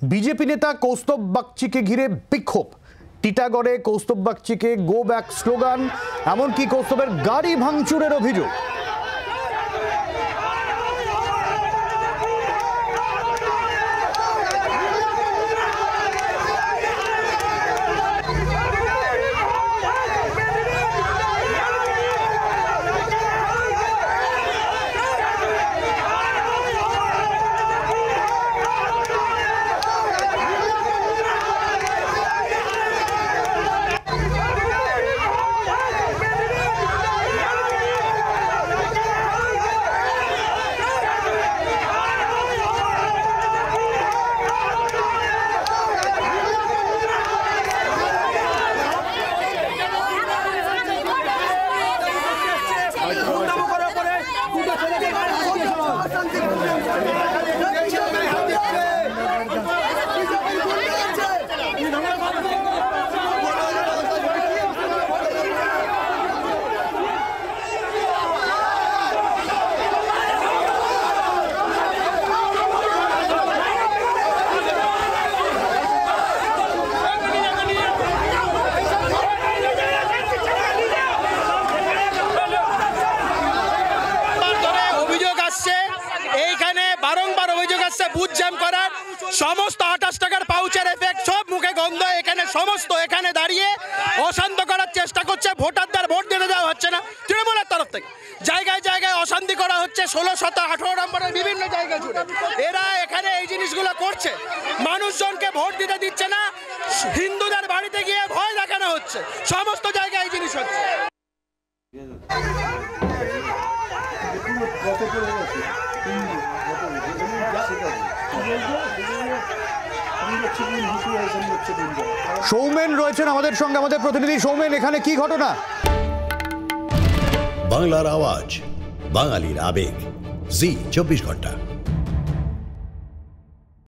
BJP নেতা কৌস্তব বাগচিকে ঘিরে বিক্ষোভ। টিটাগড়ে কৌস্তব বাগচিকে গো ব্যাক স্লোগান, এমনকি কৌস্তবের গাড়ি ভাঙচুরের অভিযোগ। বারংবার অভিযোগ আসছে বুথ জ্যাম করার, সমস্ত 28 টাকার পাউচের এফেক্ট, সব মুখে গন্ধ। এখানে সমস্ত এখানে দাঁড়িয়ে অশান্ত করার চেষ্টা করছে, ভোটারদের ভোট দিতে দেওয়া হচ্ছে না তৃণমূলের তরফ থেকে। জায়গায় জায়গায় অশান্তি করা হচ্ছে, 16, 17, 18 নম্বরের বিভিন্ন জায়গা জুড়ে এরা এখানে এই জিনিসগুলো করছে। মানুষজনকে ভোট দিতে দিচ্ছে না, হিন্দুদের বাড়িতে গিয়ে ভয় দেখানো হচ্ছে, সমস্ত জায়গায় এই জিনিস হচ্ছে। সৌমেন রয়েছেন আমাদের সঙ্গে, আমাদের প্রতিনিধি সৌমেন, এখানে কি ঘটনা? বাংলার আওয়াজ, বাঙালির আবেগ, জি 24 ঘন্টা।